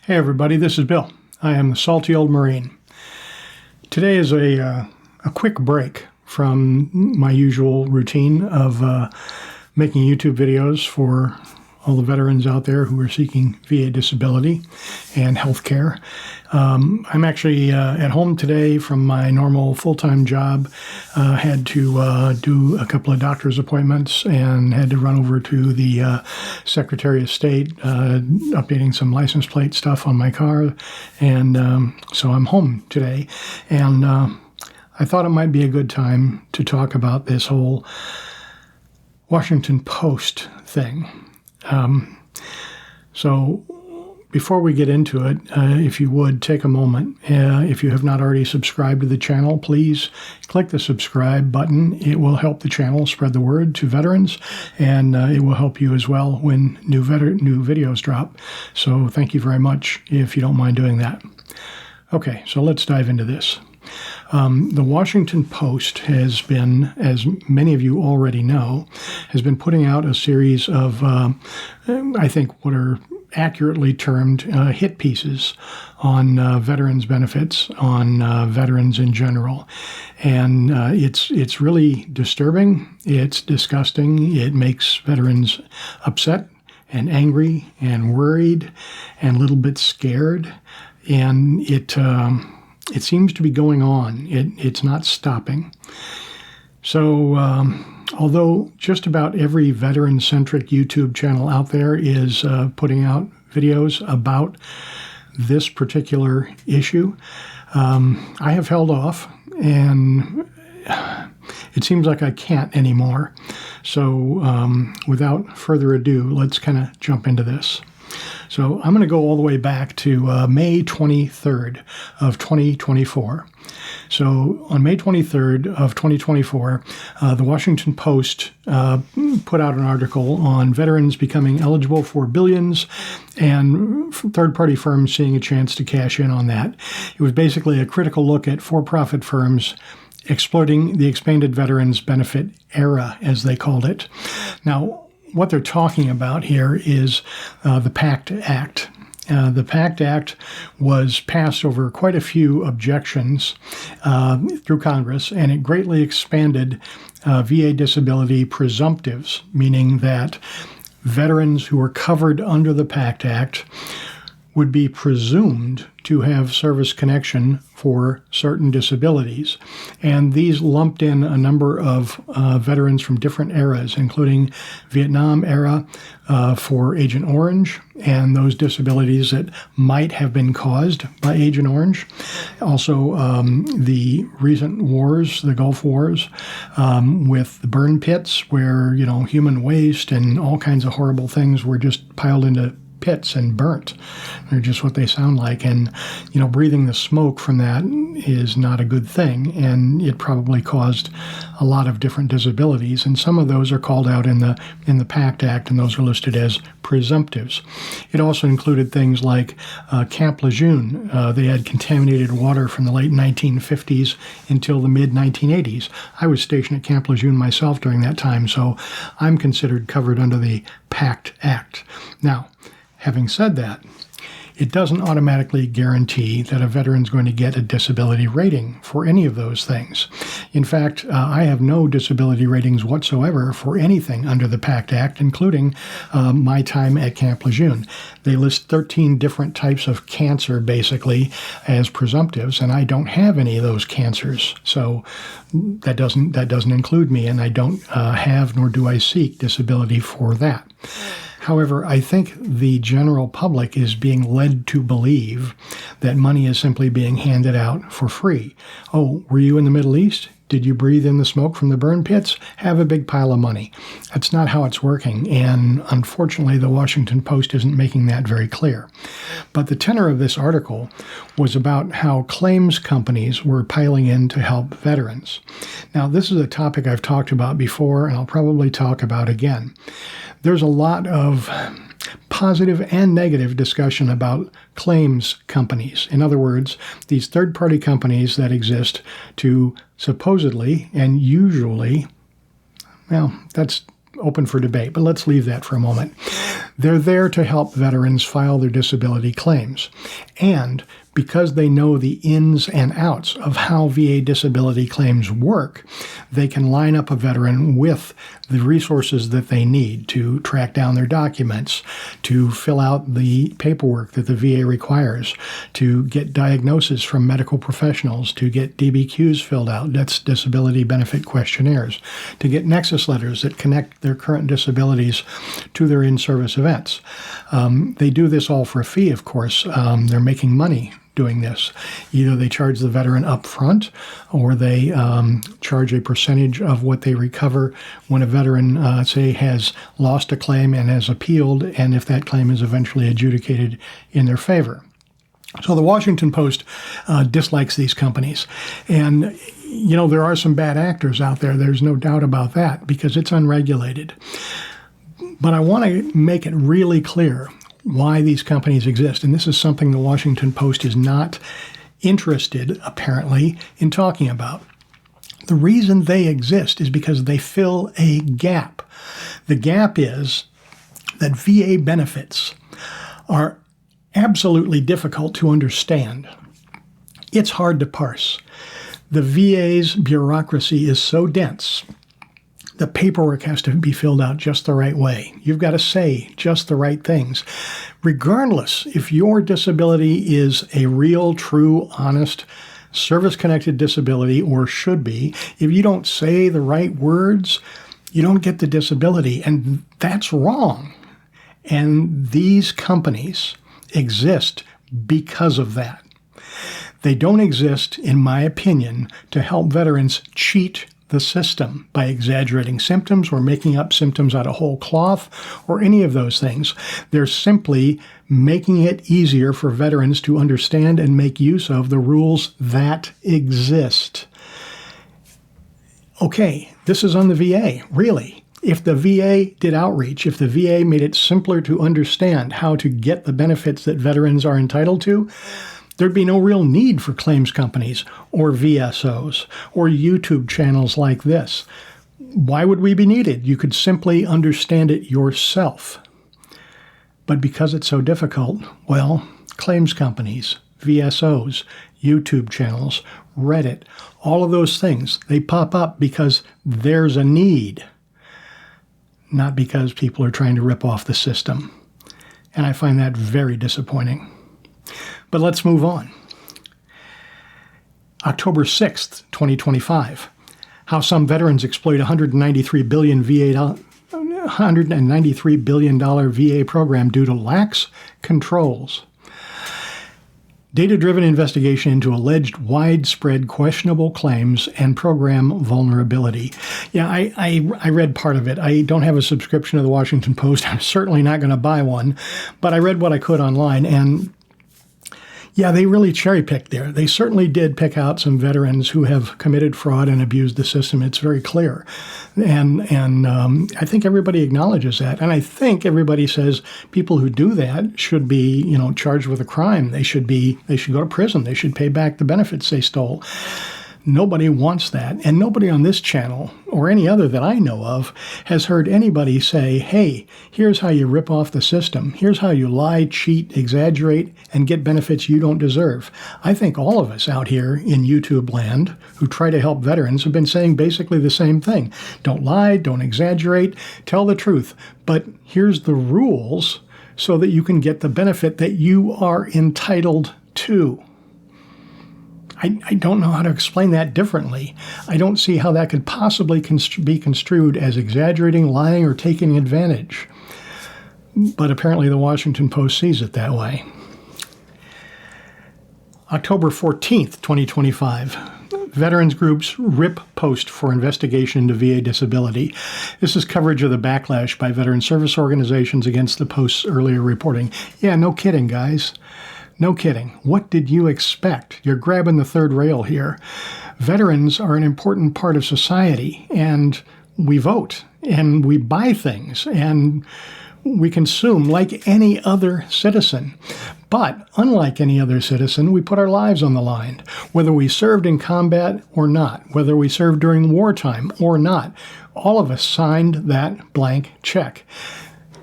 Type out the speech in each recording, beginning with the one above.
Hey everybody, this is Bill. I am the salty old Marine. Today is a quick break from my usual routine of making YouTube videos for all the veterans out there who are seeking VA disability and health care. I'm actually at home today from my normal full-time job. Had to do a couple of doctor's appointments and had to run over to the Secretary of State, updating some license plate stuff on my car. And so I'm home today. And I thought it might be a good time to talk about this whole Washington Post thing. So before we get into it, if you would take a moment, if you have not already subscribed to the channel, please click the subscribe button. It will help the channel spread the word to veterans, and it will help you as well when new videos drop. So thank you very much if you don't mind doing that. Okay, so let's dive into this. The Washington Post has been, as many of you already know, has been putting out a series of, I think, what are accurately termed hit pieces on veterans benefits, on veterans in general. And it's really disturbing. It's disgusting. It makes veterans upset and angry and worried and a little bit scared. And it seems to be going on. It's not stopping. So although just about every veteran-centric YouTube channel out there is putting out videos about this particular issue, I have held off, and it seems like I can't anymore. So without further ado, let's kind of jump into this. So I'm going to go all the way back to May 23rd of 2024. So on May 23rd of 2024, the Washington Post put out an article on veterans becoming eligible for billions and third-party firms seeing a chance to cash in on that. It was basically a critical look at for-profit firms exploiting the expanded veterans benefit era, as they called it. Now, what they're talking about here is the PACT Act. The PACT Act was passed over quite a few objections through Congress, and it greatly expanded VA disability presumptives, meaning that veterans who were covered under the PACT Act would be presumed to have service connection for certain disabilities. And these lumped in a number of veterans from different eras, including Vietnam era for Agent Orange and those disabilities that might have been caused by Agent Orange. Also, the recent wars, the Gulf Wars, with the burn pits where, human waste and all kinds of horrible things were just piled into pits and burnt. They're just what they sound like. And, breathing the smoke from that is not a good thing. And it probably caused a lot of different disabilities. And some of those are called out in the PACT Act, and those are listed as presumptives. It also included things like Camp Lejeune. They had contaminated water from the late 1950s until the mid-1980s. I was stationed at Camp Lejeune myself during that time, so I'm considered covered under the PACT Act. Now, having said that, it doesn't automatically guarantee that a veteran's going to get a disability rating for any of those things. In fact, I have no disability ratings whatsoever for anything under the PACT Act, including my time at Camp Lejeune. They list 13 different types of cancer, basically, as presumptives, and I don't have any of those cancers. So that doesn't include me, and I don't have nor do I seek disability for that. However, I think the general public is being led to believe that money is simply being handed out for free. Oh, were you in the Middle East? Did you breathe in the smoke from the burn pits? Have a big pile of money. That's not how it's working, and unfortunately the Washington Post isn't making that very clear. But the tenor of this article was about how claims companies were piling in to help veterans. Now, this is a topic I've talked about before, and I'll probably talk about again. There's a lot of positive and negative discussion about claims companies. In other words, these third-party companies that exist to supposedly and usually, well, that's open for debate, but let's leave that for a moment. They're there to help veterans file their disability claims. And because they know the ins and outs of how VA disability claims work, they can line up a veteran with the resources that they need to track down their documents, to fill out the paperwork that the VA requires, to get diagnosis from medical professionals, to get DBQs filled out, that's disability benefit questionnaires, to get nexus letters that connect their current disabilities to their in-service events. They do this all for a fee, of course. They're making money doing this. Either they charge the veteran up front, or they charge a percentage of what they recover when a veteran, say, has lost a claim and has appealed, and if that claim is eventually adjudicated in their favor. So the Washington Post dislikes these companies. And, you know, there are some bad actors out there. There's no doubt about that, because it's unregulated. But I want to make it really clear why these companies exist. And this is something the Washington Post is not interested, apparently, in talking about. The reason they exist is because they fill a gap. The gap is that VA benefits are absolutely difficult to understand. It's hard to parse. The VA's bureaucracy is so dense. The paperwork has to be filled out just the right way. You've got to say just the right things. Regardless if your disability is a real, true, honest, service-connected disability, or should be, if you don't say the right words, you don't get the disability. And that's wrong. And these companies exist because of that. They don't exist, in my opinion, to help veterans cheat the system by exaggerating symptoms or making up symptoms out of whole cloth or any of those things. They're simply making it easier for veterans to understand and make use of the rules that exist. Okay, this is on the VA, really. If the VA did outreach, if the VA made it simpler to understand how to get the benefits that veterans are entitled to, there'd be no real need for claims companies or VSOs or YouTube channels like this. Why would we be needed? You could simply understand it yourself. But because it's so difficult, well, claims companies, VSOs, YouTube channels, Reddit, all of those things, they pop up because there's a need, not because people are trying to rip off the system. And I find that very disappointing. But let's move on. October 6th, 2025. How some veterans exploit $193 billion VA program due to lax controls. Data-driven investigation into alleged widespread questionable claims and program vulnerability. Yeah, I read part of it. I don't have a subscription to the Washington Post. I'm certainly not going to buy one, but I read what I could online, and yeah, they really cherry-picked there. They certainly did pick out some veterans who have committed fraud and abused the system. It's very clear. And I think everybody acknowledges that. And I think everybody says people who do that should be, you know, charged with a crime. They should go to prison. They should pay back the benefits they stole. Nobody wants that. And nobody on this channel, or any other that I know of, has heard anybody say, hey, here's how you rip off the system. Here's how you lie, cheat, exaggerate, and get benefits you don't deserve. I think all of us out here in YouTube land who try to help veterans have been saying basically the same thing. Don't lie, don't exaggerate, tell the truth. But here's the rules so that you can get the benefit that you are entitled to. I don't know how to explain that differently. I don't see how that could possibly be construed as exaggerating, lying, or taking advantage. But apparently the Washington Post sees it that way. October 14th, 2025. Veterans groups rip post for investigation into VA disability. This is coverage of the backlash by veteran service organizations against the Post's earlier reporting. Yeah, no kidding, guys. No kidding. What did you expect? You're grabbing the third rail here. Veterans are an important part of society, and we vote, and we buy things, and We consume like any other citizen. But unlike any other citizen, we put our lives on the line, whether we served in combat or not, whether we served during wartime or not. All of us signed that blank check.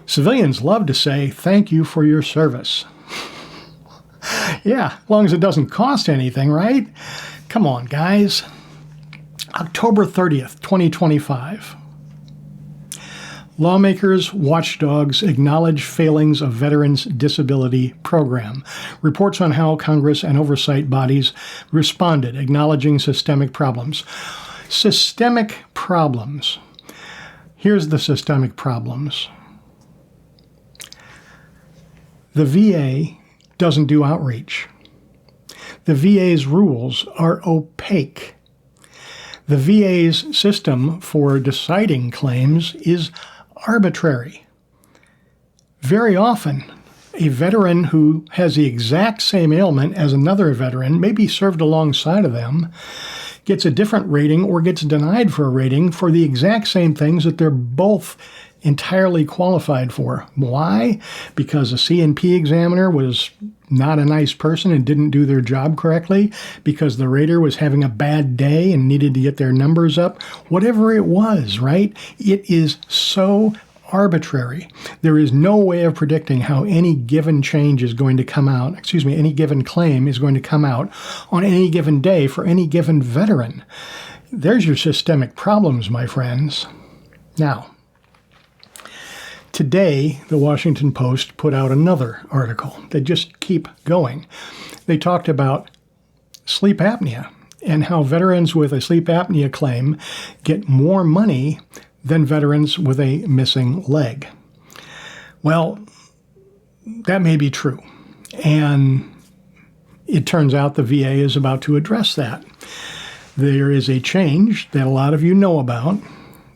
Civilians love to say, thank you for your service. Yeah, as long as it doesn't cost anything, right? Come on, guys. October 30th, 2025. Lawmakers, watchdogs acknowledge failings of Veterans Disability Program. Reports on how Congress and oversight bodies responded, acknowledging systemic problems. Systemic problems. Here's the systemic problems. The VA doesn't do outreach. The VA's rules are opaque. The VA's system for deciding claims is arbitrary. Very often, a veteran who has the exact same ailment as another veteran, maybe served alongside of them, gets a different rating or gets denied for a rating for the exact same things that they're both entirely qualified for. Why? Because a C&P examiner was not a nice person and didn't do their job correctly, because the rater was having a bad day and needed to get their numbers up. Whatever it was, right? It is so arbitrary. There is no way of predicting how any given change is going to come out, any given claim is going to come out on any given day for any given veteran. There's your systemic problems, my friends. Now, today, the Washington Post put out another article. They just keep going. They talked about sleep apnea and how veterans with a sleep apnea claim get more money than veterans with a missing leg. Well, that may be true. And it turns out the VA is about to address that. There is a change that a lot of you know about,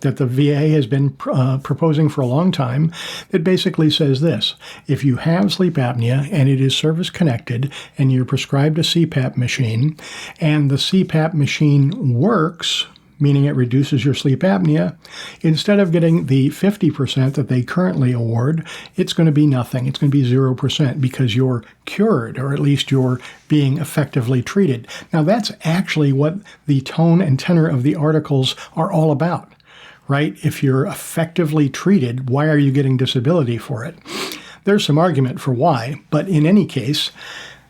that the VA has been proposing for a long time, that basically says this: if you have sleep apnea and it is service-connected and you're prescribed a CPAP machine and the CPAP machine works, meaning it reduces your sleep apnea, instead of getting the 50% that they currently award, it's going to be nothing. It's going to be 0% because you're cured, or at least you're being effectively treated. Now, that's actually what the tone and tenor of the articles are all about. Right? If you're effectively treated, why are you getting disability for it? There's some argument for why, but in any case,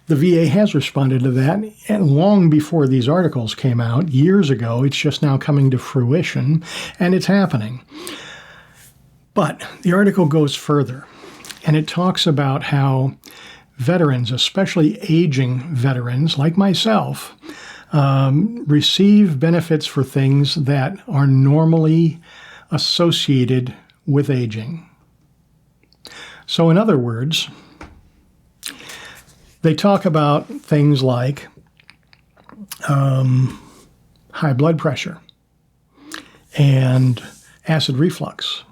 the VA has responded to that, and long before these articles came out, years ago. It's just now coming to fruition, and it's happening. But the article goes further, and it talks about how veterans, especially aging veterans like myself, receive benefits for things that are normally associated with aging. So in other words, they talk about things like high blood pressure and acid reflux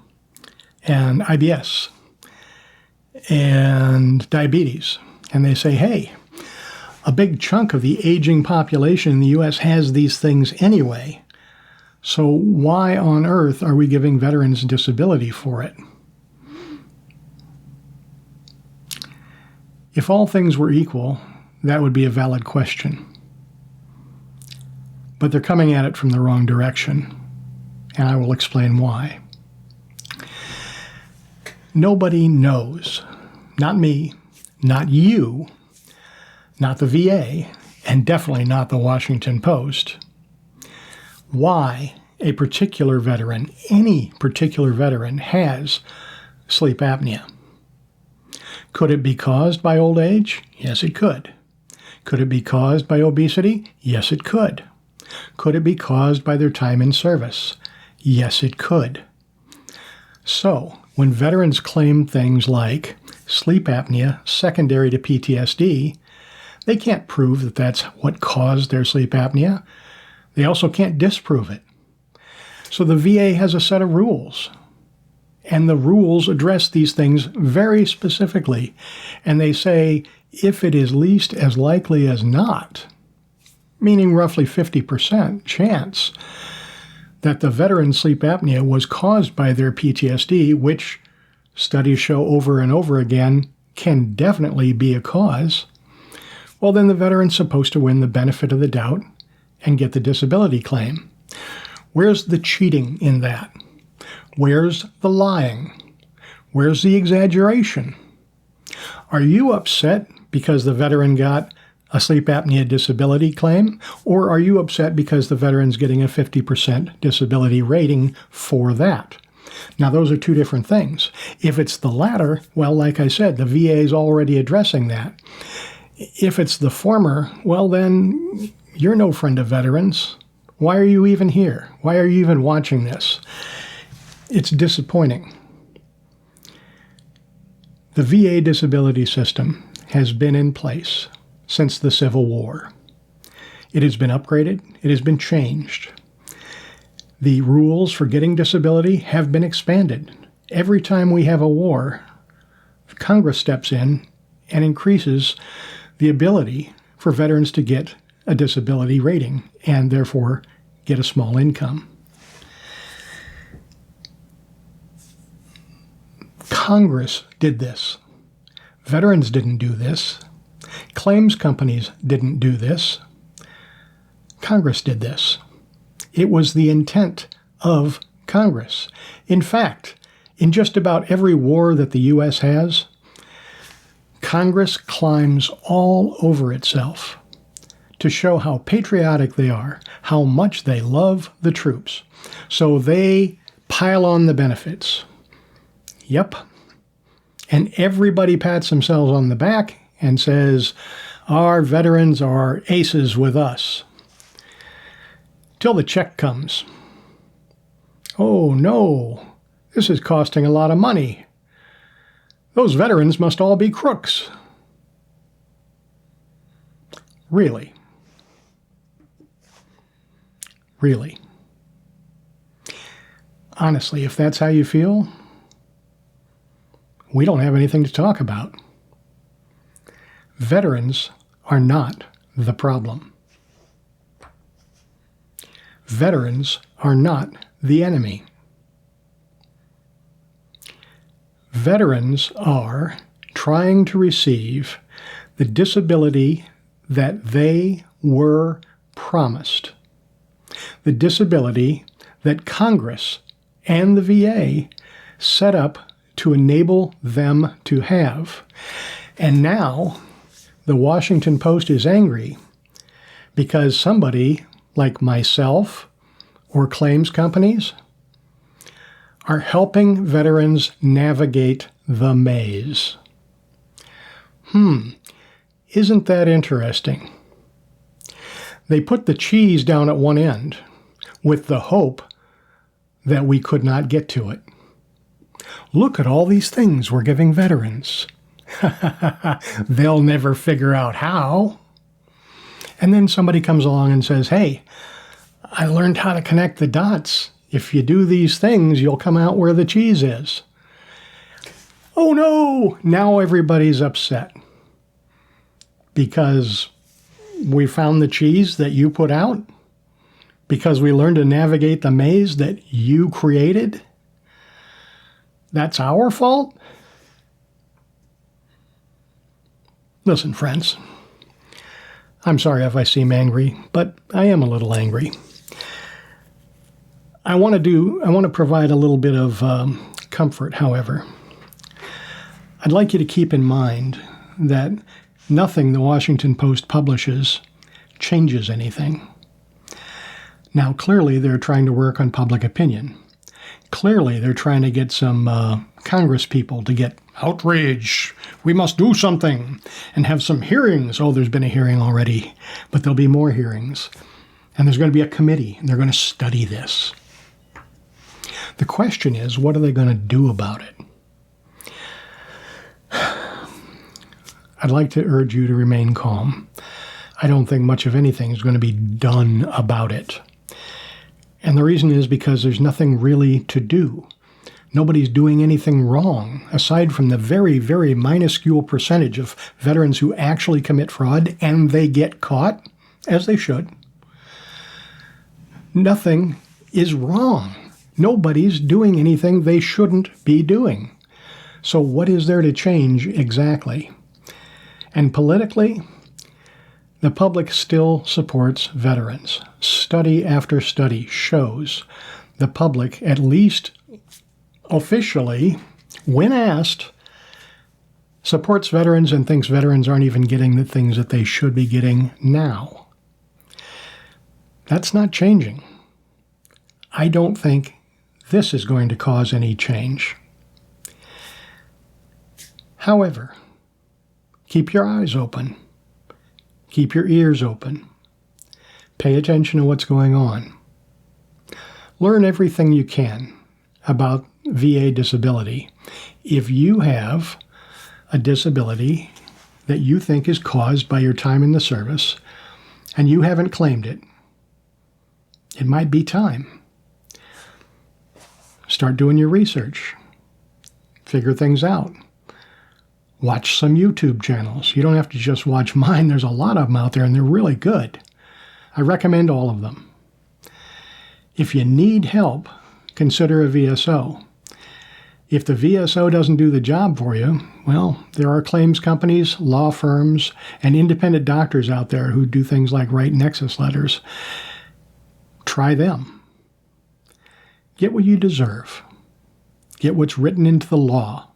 and IBS and diabetes. And they say, hey, a big chunk of the aging population in the U.S. has these things anyway. So why on earth are we giving veterans disability for it? If all things were equal, that would be a valid question. But they're coming at it from the wrong direction, and I will explain why. Nobody knows, not me, not you, not the VA, and definitely not the Washington Post, why a particular veteran, any particular veteran, has sleep apnea. Could it be caused by old age? Yes, it could. Could it be caused by obesity? Yes, it could. Could it be caused by their time in service? Yes, it could. So, when veterans claim things like sleep apnea secondary to PTSD, they can't prove that that's what caused their sleep apnea. They also can't disprove it. So the VA has a set of rules, and the rules address these things very specifically. And they say, if it is least as likely as not, meaning roughly 50% chance that the veteran's sleep apnea was caused by their PTSD, which studies show over and over again can definitely be a cause, well, then the veteran's supposed to win the benefit of the doubt and get the disability claim. Where's the cheating in that? Where's the lying? Where's the exaggeration? Are you upset because the veteran got a sleep apnea disability claim, or are you upset because the veteran's getting a 50% disability rating for that? Now, those are two different things. If it's the latter, well, like I said, the VA is already addressing that. If it's the former, well, then you're no friend of veterans. Why are you even here? Why are you even watching this? It's disappointing. The VA disability system has been in place since the Civil War. It has been upgraded. It has been changed. The rules for getting disability have been expanded. Every time we have a war, Congress steps in and increases the ability for veterans to get a disability rating and therefore get a small income. Congress did this. Veterans didn't do this. Claims companies didn't do this. Congress did this. It was the intent of Congress. In fact, in just about every war that the U.S. has, Congress climbs all over itself to show how patriotic they are, how much they love the troops. So they pile on the benefits. Yep. And everybody pats themselves on the back and says, our veterans are aces with us. Till the check comes. Oh no, this is costing a lot of money. Those veterans must all be crooks. Really? Really? Honestly, if that's how you feel, we don't have anything to talk about. Veterans are not the problem. Veterans are not the enemy. Veterans are trying to receive the disability that they were promised. The disability that Congress and the VA set up to enable them to have. And now the Washington Post is angry because somebody like myself or claims companies are helping veterans navigate the maze. Isn't that interesting? They put the cheese down at one end with the hope that we could not get to it. Look at all these things we're giving veterans. They'll never figure out how. And then somebody comes along and says, hey, I learned how to connect the dots. If you do these things, you'll come out where the cheese is. Oh no, now everybody's upset because we found the cheese that you put out, because we learned to navigate the maze that you created. That's our fault? Listen, friends, I'm sorry if I seem angry, but I am a little angry. I want to provide a little bit of comfort, however. I'd like you to keep in mind that nothing the Washington Post publishes changes anything. Now, clearly, they're trying to work on public opinion. Clearly, they're trying to get some Congress people to get outraged. We must do something and have some hearings. Oh, there's been a hearing already, but there'll be more hearings. And there's going to be a committee, and they're going to study this. The question is, what are they going to do about it? I'd like to urge you to remain calm. I don't think much of anything is going to be done about it. And the reason is because there's nothing really to do. Nobody's doing anything wrong, aside from the very, very minuscule percentage of veterans who actually commit fraud, and they get caught, as they should. Nothing is wrong. Nobody's doing anything they shouldn't be doing. So what is there to change exactly? And politically, the public still supports veterans. Study after study shows the public, at least officially, when asked, supports veterans and thinks veterans aren't even getting the things that they should be getting now. That's not changing. I don't think this is going to cause any change. However, keep your eyes open. Keep your ears open. Pay attention to what's going on. Learn everything you can about VA disability. If you have a disability that you think is caused by your time in the service and you haven't claimed it, it might be time. Start doing your research. Figure things out. Watch some YouTube channels. You don't have to just watch mine. There's a lot of them out there, and they're really good. I recommend all of them. If you need help, consider a VSO. If the VSO doesn't do the job for you, well, there are claims companies, law firms, and independent doctors out there who do things like write nexus letters. Try them. Get what you deserve. Get what's written into the law,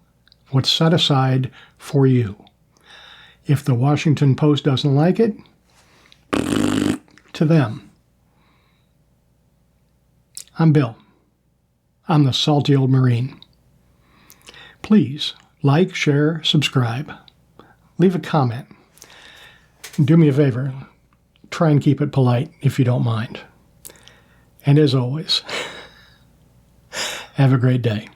what's set aside for you. If the Washington Post doesn't like it, to them. I'm Bill. I'm the salty old Marine. Please like, share, subscribe. Leave a comment. Do me a favor. Try and keep it polite if you don't mind. And as always, have a great day.